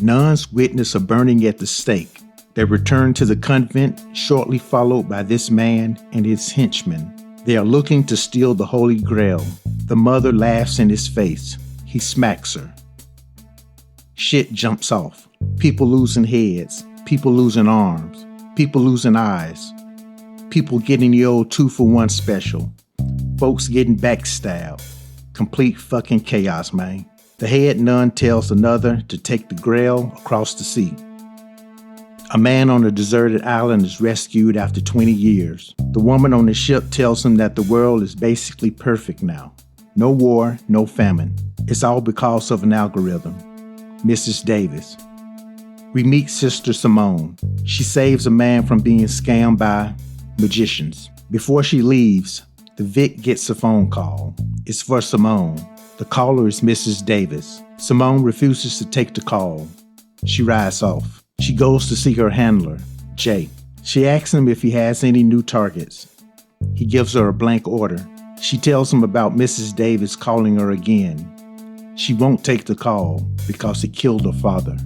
Nuns witness a burning at the stake. They return to the convent, shortly followed by this man and his henchmen. They are looking to steal the Holy Grail. The mother laughs in his face. He smacks her. Shit jumps off. People losing heads. People losing arms. People losing eyes. People getting the old 2-for-1 special. Folks getting backstabbed. Complete fucking chaos, man. The head nun tells another to take the Grail across the sea. A man on a deserted island is rescued after 20 years. The woman on the ship tells him that the world is basically perfect now. No war, no famine. It's all because of an algorithm. Mrs. Davis. We meet Sister Simone. She saves a man from being scammed by magicians. Before she leaves, the Vic gets a phone call. It's for Simone. The caller is Mrs. Davis. Simone refuses to take the call. She rides off. She goes to see her handler, Jay. She asks him if he has any new targets. He gives her a blank order. She tells him about Mrs. Davis calling her again. She won't take the call because he killed her father.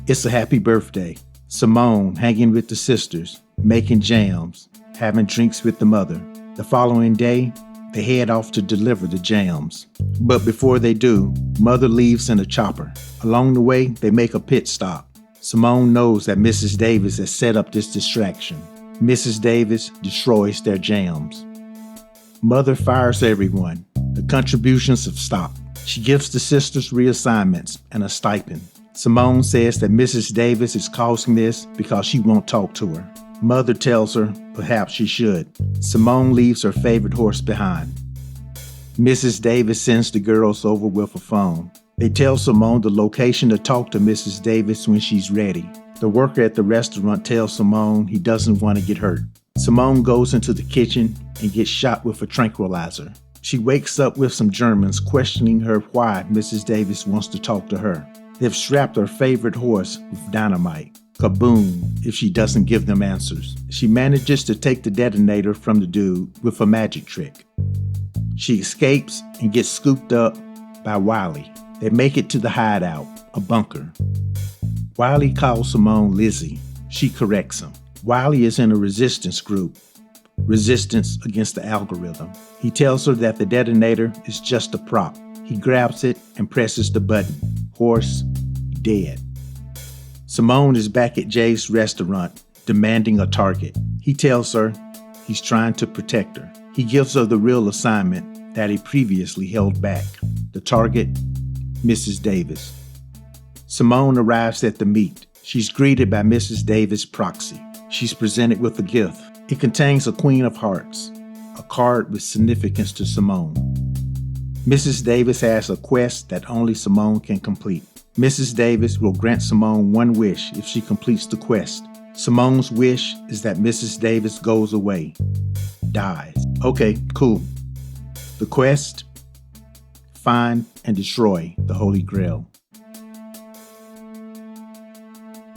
It's a happy birthday. Simone hanging with the sisters, making jams, having drinks with the mother. The following day, they head off to deliver the jams. But before they do, mother leaves in a chopper. Along the way, they make a pit stop. Simone knows that Mrs. Davis has set up this distraction. Mrs. Davis destroys their jams. Mother fires everyone. The contributions have stopped. She gives the sisters reassignments and a stipend. Simone says that Mrs. Davis is causing this because she won't talk to her. Mother tells her perhaps she should. Simone leaves her favorite horse behind. Mrs. Davis sends the girls over with a phone. They tell Simone the location to talk to Mrs. Davis when she's ready. The worker at the restaurant tells Simone he doesn't want to get hurt. Simone goes into the kitchen and gets shot with a tranquilizer. She wakes up with some Germans questioning her why Mrs. Davis wants to talk to her. They've strapped her favorite horse with dynamite. Kaboom, if she doesn't give them answers. She manages to take the detonator from the dude with a magic trick. She escapes and gets scooped up by Wiley. They make it to the hideout, a bunker. Wiley calls Simone Lizzie. She corrects him. Wiley is in a resistance group. Resistance against the algorithm. He tells her that the detonator is just a prop. He grabs it and presses the button. Horse, dead. Simone is back at Jay's restaurant, demanding a target. He tells her he's trying to protect her. He gives her the real assignment that he previously held back. The target, Mrs. Davis. Simone arrives at the meet. She's greeted by Mrs. Davis' proxy. She's presented with a gift. It contains a Queen of Hearts, a card with significance to Simone. Mrs. Davis has a quest that only Simone can complete. Mrs. Davis will grant Simone one wish if she completes the quest. Simone's wish is that Mrs. Davis goes away, dies. Okay, cool. The quest? Find and destroy the Holy Grail.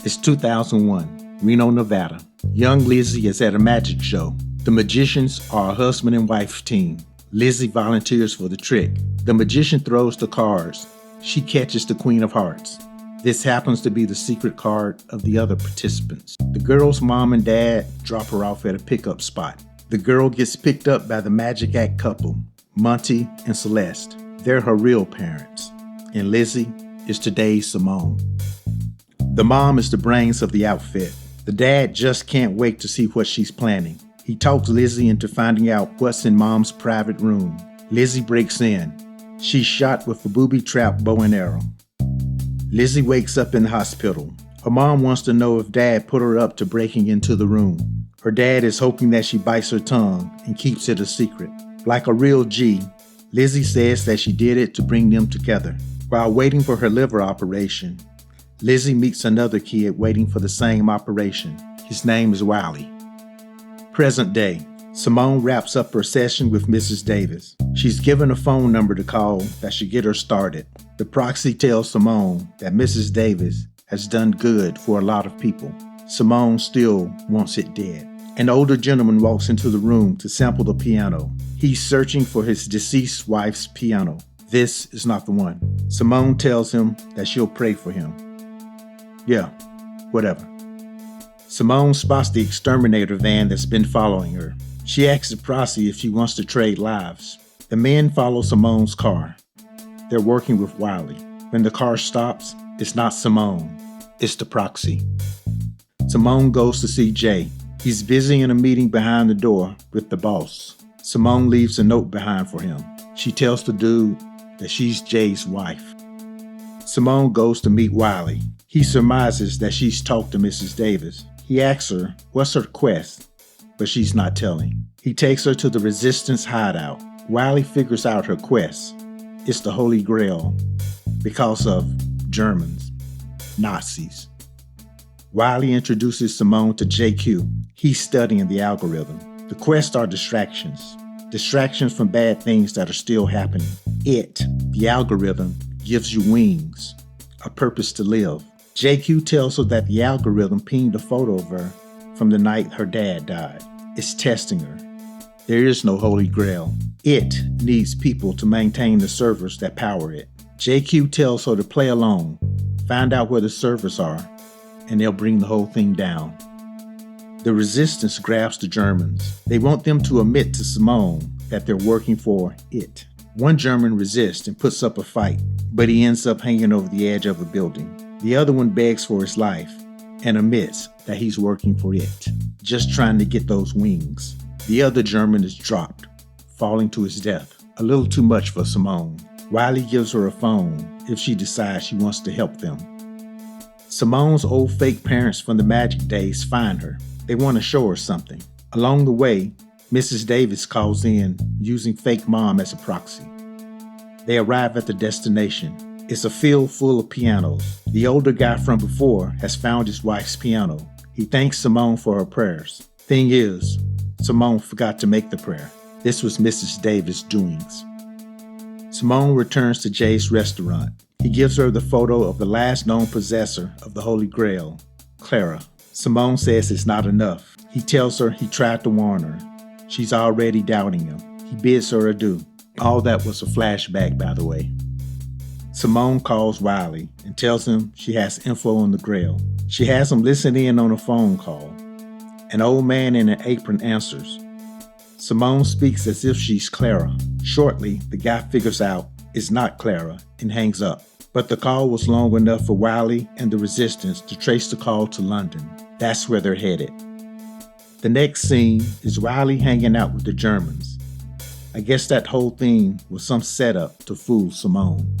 It's 2001, Reno, Nevada. Young Lizzie is at a magic show. The magicians are a husband and wife team. Lizzie volunteers for the trick. The magician throws the cards. She catches the Queen of Hearts. This happens to be the secret card of the other participants. The girl's mom and dad drop her off at a pickup spot. The girl gets picked up by the Magic Act couple, Monty and Celeste. They're her real parents. And Lizzie is today's Simone. The mom is the brains of the outfit. The dad just can't wait to see what she's planning. He talks Lizzie into finding out what's in mom's private room. Lizzie breaks in. She's shot with a booby-trapped bow and arrow. Lizzie wakes up in the hospital. Her mom wants to know if dad put her up to breaking into the room. Her dad is hoping that she bites her tongue and keeps it a secret. Like a real G, Lizzie says that she did it to bring them together. While waiting for her liver operation, Lizzie meets another kid waiting for the same operation. His name is Wiley. Present day, Simone wraps up her session with Mrs. Davis. She's given a phone number to call that should get her started. The proxy tells Simone that Mrs. Davis has done good for a lot of people. Simone still wants it dead. An older gentleman walks into the room to sample the piano. He's searching for his deceased wife's piano. This is not the one. Simone tells him that she'll pray for him. Yeah, whatever. Simone spots the exterminator van that's been following her. She asks the proxy if she wants to trade lives. The men follow Simone's car. They're working with Wiley. When the car stops, it's not Simone, it's the proxy. Simone goes to see Jay. He's busy in a meeting behind the door with the boss. Simone leaves a note behind for him. She tells the dude that she's Jay's wife. Simone goes to meet Wiley. He surmises that she's talked to Mrs. Davis. He asks her what's her quest, but she's not telling. He takes her to the Resistance hideout. Wiley figures out her quest. It's the Holy Grail because of Germans, Nazis. Wiley introduces Simone to JQ. He's studying the algorithm. The quests are distractions. Distractions from bad things that are still happening. It, the algorithm, gives you wings, a purpose to live. JQ tells her that the algorithm pinged a photo of her from the night her dad died. It's testing her. There is no Holy Grail. It needs people to maintain the servers that power it. JQ tells her to play along, find out where the servers are, and they'll bring the whole thing down. The Resistance grabs the Germans. They want them to admit to Simone that they're working for it. One German resists and puts up a fight, but he ends up hanging over the edge of a building. The other one begs for his life and admits that he's working for it, just trying to get those wings. The other German is dropped, falling to his death. A little too much for Simone. Wiley gives her a phone if she decides she wants to help them. Simone's old fake parents from the Magic days find her. They want to show her something. Along the way, Mrs. Davis calls in using fake mom as a proxy. They arrive at the destination. It's a field full of pianos. The older guy from before has found his wife's piano. He thanks Simone for her prayers. Thing is, Simone forgot to make the prayer. This was Mrs. Davis' doings. Simone returns to Jay's restaurant. He gives her the photo of the last known possessor of the Holy Grail, Clara. Simone says it's not enough. He tells her he tried to warn her. She's already doubting him. He bids her adieu. All that was a flashback, by the way. Simone calls Wiley and tells him she has info on the Grail. She has him listen in on a phone call. An old man in an apron answers. Simone speaks as if she's Clara. Shortly, the guy figures out it's not Clara and hangs up. But the call was long enough for Wiley and the Resistance to trace the call to London. That's where they're headed. The next scene is Wiley hanging out with the Germans. I guess that whole thing was some setup to fool Simone.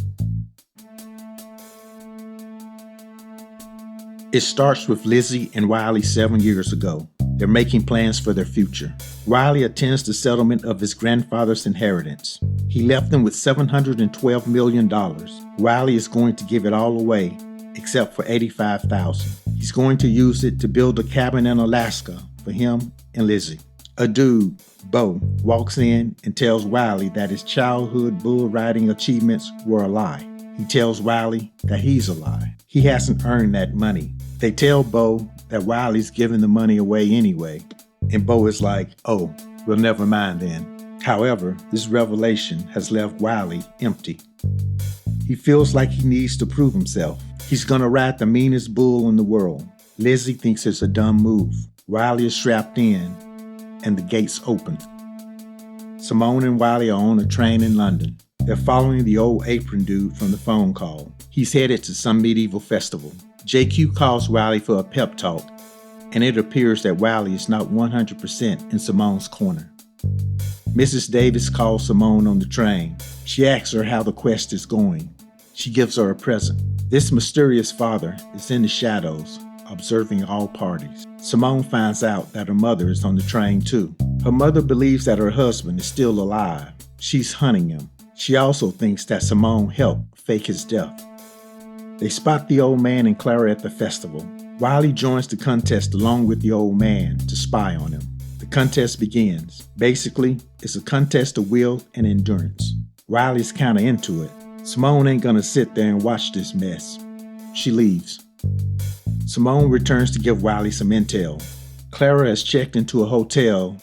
It starts with Lizzie and Wiley 7 years ago. They're making plans for their future. Wiley attends the settlement of his grandfather's inheritance. He left them with $712 million. Wiley is going to give it all away, except for $85,000. He's going to use it to build a cabin in Alaska for him and Lizzie. A dude, Bo, walks in and tells Wiley that his childhood bull riding achievements were a lie. He tells Wiley that he's a lie. He hasn't earned that money. They tell Bo that Wiley's giving the money away anyway, and Bo is like, oh, well, never mind then. However, this revelation has left Wiley empty. He feels like he needs to prove himself. He's gonna ride the meanest bull in the world. Lizzie thinks it's a dumb move. Wiley is strapped in, and the gates open. Simone and Wiley are on a train in London. They're following the old apron dude from the phone call. He's headed to some medieval festival. JQ calls Wiley for a pep talk, and it appears that Wiley is not 100% in Simone's corner. Mrs. Davis calls Simone on the train. She asks her how the quest is going. She gives her a present. This mysterious father is in the shadows, observing all parties. Simone finds out that her mother is on the train too. Her mother believes that her husband is still alive. She's hunting him. She also thinks that Simone helped fake his death. They spot the old man and Clara at the festival. Wiley joins the contest along with the old man to spy on him. The contest begins. Basically, it's a contest of will and endurance. Wiley's kinda into it. Simone ain't gonna sit there and watch this mess. She leaves. Simone returns to give Wiley some intel. Clara has checked into a hotel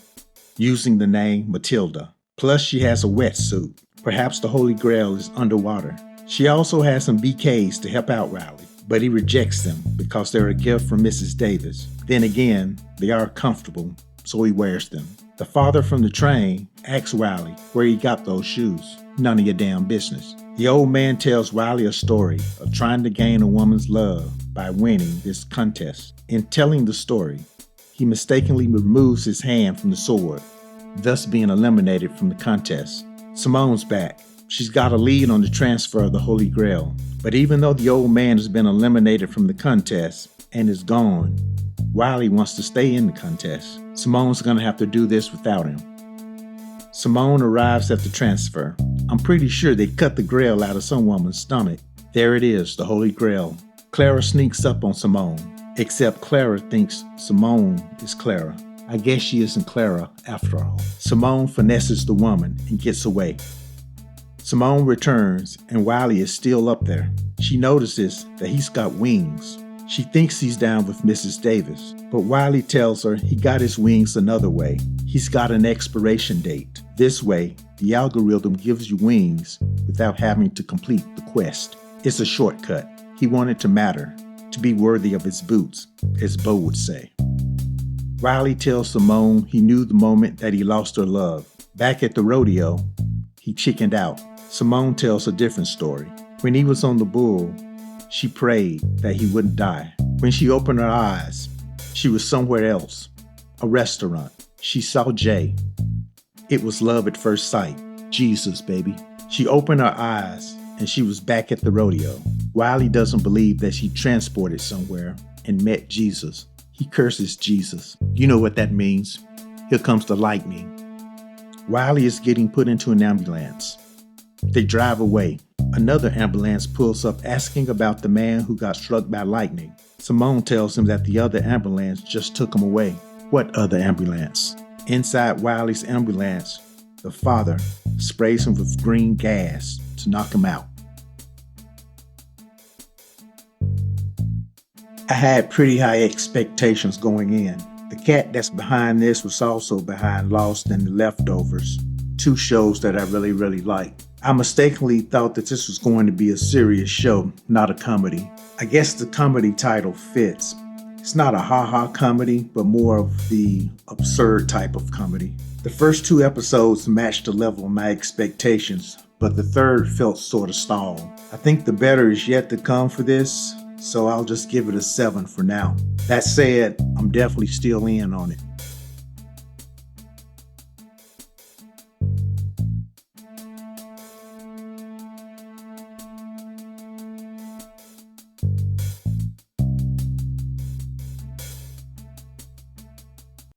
using the name Matilda. Plus, she has a wetsuit. Perhaps the Holy Grail is underwater. She also has some BKs to help out Wiley. but he rejects them because they're a gift from Mrs. Davis. Then again, they are comfortable, so he wears them. The father from the train asks Wiley where he got those shoes. None of your damn business. The old man tells Wiley a story of trying to gain a woman's love by winning this contest. In telling the story, he mistakenly removes his hand from the sword, thus being eliminated from the contest. Simone's back. She's got a lead on the transfer of the Holy Grail. But even though the old man has been eliminated from the contest and is gone, Wiley wants to stay in the contest. Simone's gonna have to do this without him. Simone arrives at the transfer. I'm pretty sure they cut the Grail out of some woman's stomach. There it is, the Holy Grail. Clara sneaks up on Simone, except Clara thinks Simone is Clara. I guess she isn't Clara after all. Simone finesses the woman and gets away. Simone returns and Wiley is still up there. She notices that he's got wings. She thinks he's down with Mrs. Davis, but Wiley tells her he got his wings another way. He's got an expiration date. This way, the algorithm gives you wings without having to complete the quest. It's a shortcut. He wanted to matter, to be worthy of his boots, as Bo would say. Wiley tells Simone he knew the moment that he lost her love. Back at the rodeo, he chickened out. Simone tells a different story. When he was on the bull, she prayed that he wouldn't die. When she opened her eyes, she was somewhere else, a restaurant. She saw Jay. It was love at first sight. Jesus, baby. She opened her eyes and she was back at the rodeo. Wiley doesn't believe that she transported somewhere and met Jesus. He curses Jesus. You know what that means. Here comes the lightning. Wiley is getting put into an ambulance. They drive away. Another ambulance pulls up asking about the man who got struck by lightning. Simone tells him that the other ambulance just took him away. What other ambulance? Inside Wiley's ambulance, the father sprays him with green gas to knock him out. I had pretty high expectations going in. The cat that's behind this was also behind Lost and The Leftovers, two shows that I really liked. I mistakenly thought that this was going to be a serious show, not a comedy. I guess the comedy title fits. It's not a ha-ha comedy, but more of the absurd type of comedy. The first two episodes matched the level of my expectations, but the third felt sort of stalled. I think the better is yet to come for this, so I'll just give it a 7 for now. That said, I'm definitely still in on it.